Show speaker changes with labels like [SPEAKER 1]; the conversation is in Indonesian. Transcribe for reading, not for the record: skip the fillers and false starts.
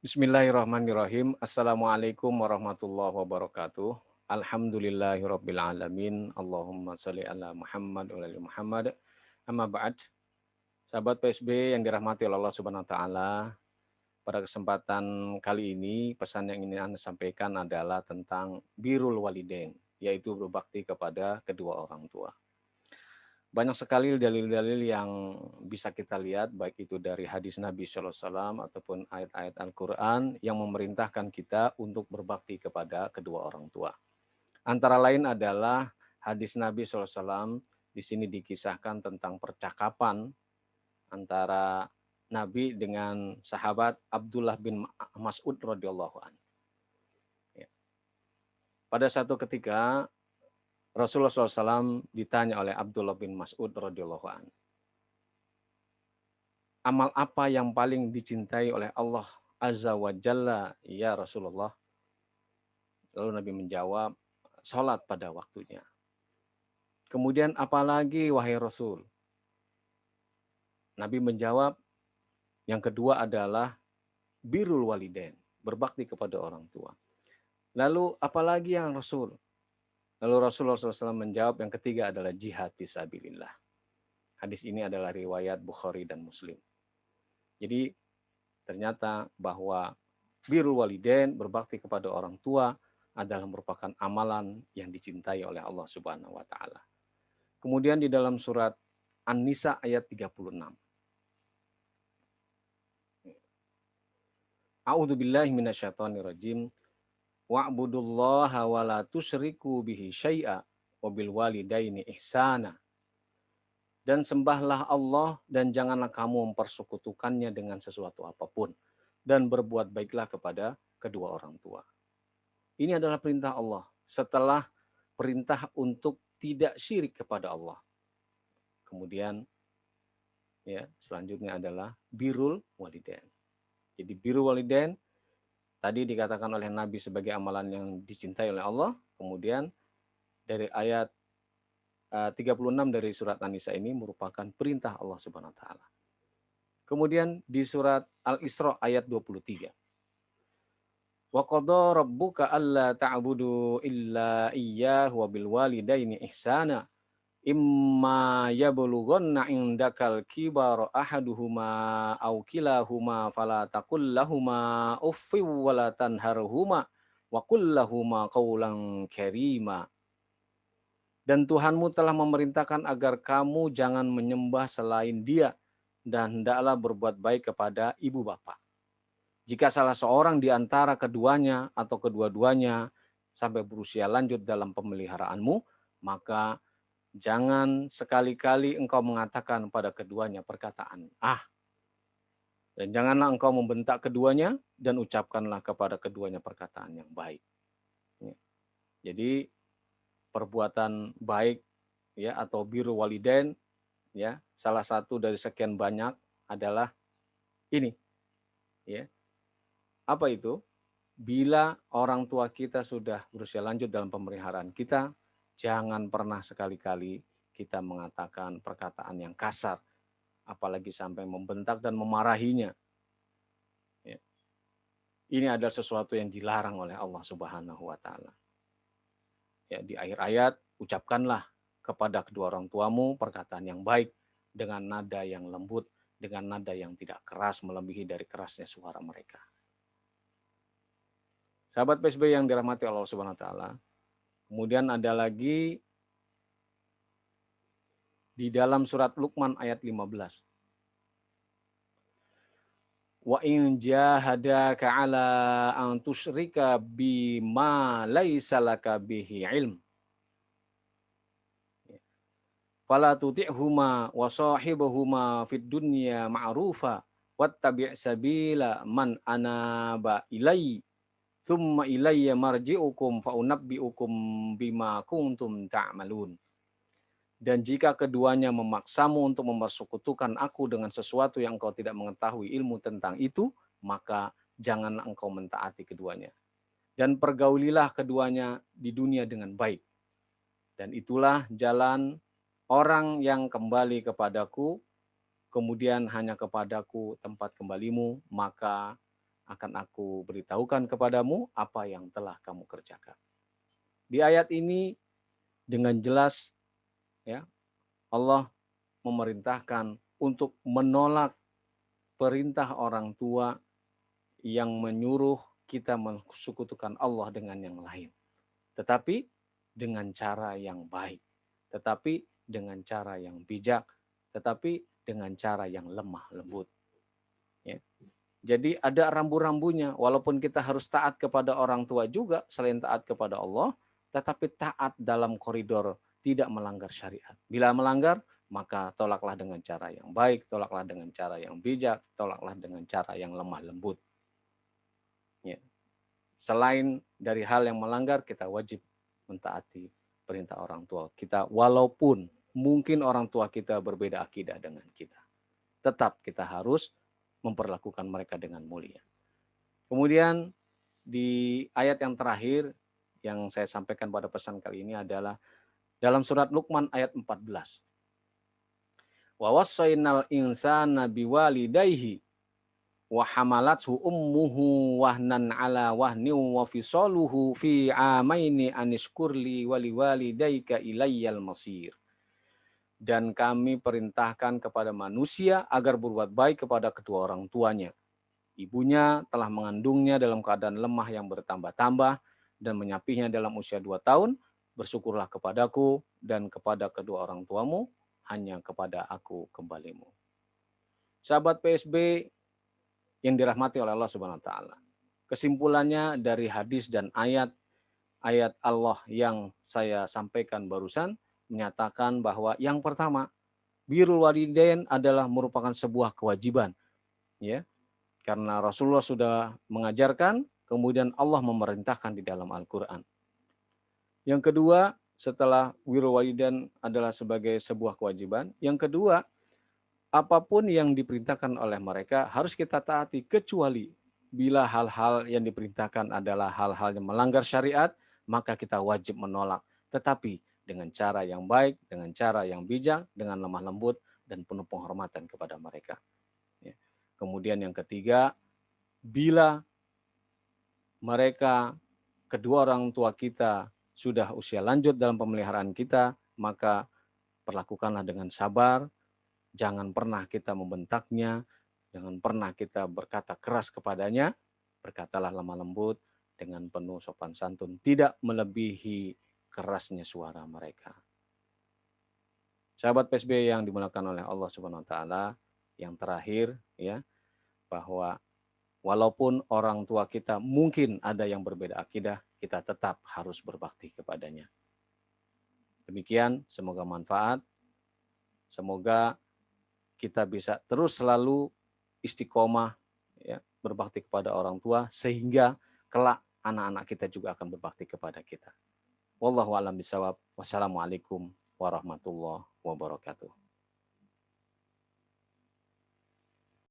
[SPEAKER 1] Bismillahirrahmanirrahim. Assalamualaikum warahmatullahi wabarakatuh. Alhamdulillahirabbil alamin. Allahumma shalli ala Muhammad wa ali Muhammad. Amma ba'd. Sahabat PSB yang dirahmati oleh Allah Subhanahu wa taala, pada kesempatan kali ini pesan yang ingin Anda sampaikan adalah tentang birrul walidain, yaitu berbakti kepada kedua orang tua. Banyak sekali dalil-dalil yang bisa kita lihat, baik itu dari hadis Nabi SAW ataupun ayat-ayat Al-Quran yang memerintahkan kita untuk berbakti kepada kedua orang tua. Antara lain adalah hadis Nabi SAW, di sini dikisahkan tentang percakapan antara Nabi dengan sahabat Abdullah bin Mas'ud radhiyallahu anhu. Ya. Pada satu ketika Rasulullah SAW ditanya oleh Abdullah bin Mas'ud radhiyallahu anhu, amal apa yang paling dicintai oleh Allah Azza wa Jalla ya Rasulullah? Lalu Nabi menjawab, salat pada waktunya. Kemudian apalagi wahai Rasul? Nabi menjawab, yang kedua adalah birrul walidain, berbakti kepada orang tua. Lalu apalagi yang Rasul? Lalu Rasulullah SAW menjawab, yang ketiga adalah jihad fisabilillah. Hadis ini adalah riwayat Bukhari dan Muslim. Jadi ternyata bahwa birrul walidain, berbakti kepada orang tua, adalah merupakan amalan yang dicintai oleh Allah Subhanahu wa taala. Kemudian di dalam surat An-Nisa ayat 36. A'udzubillahi minasyaitonirrajim. Wa'budullaha wa la tusyriku bihi syai'a wa bil walidaini ihsana. Dan sembahlah Allah dan janganlah kamu mempersekutukannya dengan sesuatu apapun, dan berbuat baiklah kepada kedua orang tua. Ini adalah perintah Allah setelah perintah untuk tidak syirik kepada Allah. Kemudian ya, selanjutnya adalah birrul walidain. Jadi birrul walidain tadi dikatakan oleh Nabi sebagai amalan yang dicintai oleh Allah. Kemudian dari ayat 36 dari surat An-Nisa ini merupakan perintah Allah Subhanahu wa taala. Kemudian di surat Al-Isra ayat 23. Wa qadha rabbuka alla ta'budu illa iyyahu wa bil walidaini ihsana. Imma yablughanna indakal kibar ahaduhuma aw kilahuma fala taqul lahumā uffin wa la tanharhuma wa qul lahumā qawlan karīmā. Dan Tuhanmu telah memerintahkan agar kamu jangan menyembah selain Dia dan hendaklah berbuat baik kepada ibu bapa. Jika salah seorang di antara keduanya atau kedua-duanya sampai berusia lanjut dalam pemeliharaanmu, maka jangan sekali-kali engkau mengatakan pada keduanya perkataan "ah", dan janganlah engkau membentak keduanya dan ucapkanlah kepada keduanya perkataan yang baik. Jadi perbuatan baik ya atau birrul walidain ya, salah satu dari sekian banyak adalah ini ya. Apa itu? Bila orang tua kita sudah berusia lanjut dalam pemeliharaan kita, jangan pernah sekali-kali kita mengatakan perkataan yang kasar, apalagi sampai membentak dan memarahinya. Ya. Ini adalah sesuatu yang dilarang oleh Allah Subhanahu wa taala. Ya, di akhir ayat, ucapkanlah kepada kedua orang tuamu perkataan yang baik dengan nada yang lembut, dengan nada yang tidak keras melebihi dari kerasnya suara mereka. Sahabat PSB yang dirahmati Allah Subhanahu wa taala, kemudian ada lagi di dalam surat Luqman ayat 15. Wa in jahadaka ala an tusyrika bima laisa laka bihi ilm fala tuti'huma wa sahibuhuma fid dunya ma'rufa wattabi' sabila man anaba ilai tsumma ilayya marji'ukum fa unabbi'ukum bima kuntum ta'malun. Dan jika keduanya memaksamu untuk mempersekutukan aku dengan sesuatu yang engkau tidak mengetahui ilmu tentang itu, maka jangan engkau mentaati keduanya. Dan pergaulilah keduanya di dunia dengan baik. Dan itulah jalan orang yang kembali kepadaku, kemudian hanya kepadaku tempat kembalimu, maka akan aku beritahukan kepadamu apa yang telah kamu kerjakan. Di ayat ini dengan jelas ya Allah memerintahkan untuk menolak perintah orang tua yang menyuruh kita mensekutukan Allah dengan yang lain. Tetapi dengan cara yang baik, tetapi dengan cara yang bijak, tetapi dengan cara yang lemah lembut. Ya. Jadi ada rambu-rambunya, walaupun kita harus taat kepada orang tua juga selain taat kepada Allah, tetapi taat dalam koridor tidak melanggar syariat. Bila melanggar, maka tolaklah dengan cara yang baik, tolaklah dengan cara yang bijak, tolaklah dengan cara yang lemah lembut. Ya. Selain dari hal yang melanggar, kita wajib mentaati perintah orang tua kita, walaupun mungkin orang tua kita berbeda akidah dengan kita. Tetap kita harus memperlakukan mereka dengan mulia. Kemudian di ayat yang terakhir yang saya sampaikan pada pesan kali ini adalah dalam surat Luqman ayat 14. Wa wassaynal insana biwalidayhi wa hamalathu ummuhu wahnan ala wahnin wa fisaluhu fi amaini anishkurli waliwalidayka ilayyal masir. Dan kami perintahkan kepada manusia agar berbuat baik kepada kedua orang tuanya. Ibunya telah mengandungnya dalam keadaan lemah yang bertambah-tambah dan menyapihnya dalam usia 2 tahun. Bersyukurlah kepadaku dan kepada kedua orang tuamu, hanya kepada aku kembalimu. Sahabat PSB yang dirahmati oleh Allah Subhanahu wa taala. Kesimpulannya dari hadis dan ayat Allah yang saya sampaikan barusan menyatakan bahwa yang pertama, birrul walidain adalah merupakan sebuah kewajiban, ya. Karena Rasulullah sudah mengajarkan, kemudian Allah memerintahkan di dalam Al-Qur'an. Yang kedua, setelah birrul walidain adalah sebagai sebuah kewajiban, yang kedua, apapun yang diperintahkan oleh mereka harus kita taati, kecuali bila hal-hal yang diperintahkan adalah hal-hal yang melanggar syariat, maka kita wajib menolak. Tetapi dengan cara yang baik, dengan cara yang bijak, dengan lemah lembut, dan penuh penghormatan kepada mereka. Kemudian yang ketiga, bila mereka, kedua orang tua kita, sudah usia lanjut dalam pemeliharaan kita, maka perlakukanlah dengan sabar, jangan pernah kita membentaknya, jangan pernah kita berkata keras kepadanya, berkatalah lemah lembut dengan penuh sopan santun, tidak melebihi kerasnya suara mereka. Sahabat PSB yang dimuliakan oleh Allah Subhanahu wa taala, yang terakhir ya, bahwa walaupun orang tua kita mungkin ada yang berbeda akidah, kita tetap harus berbakti kepadanya. Demikian, semoga manfaat. Semoga kita bisa terus selalu istiqomah ya, berbakti kepada orang tua sehingga kelak anak-anak kita juga akan berbakti kepada kita. Wallahu a'lam bishawab. Wassalamualaikum warahmatullahi wabarakatuh.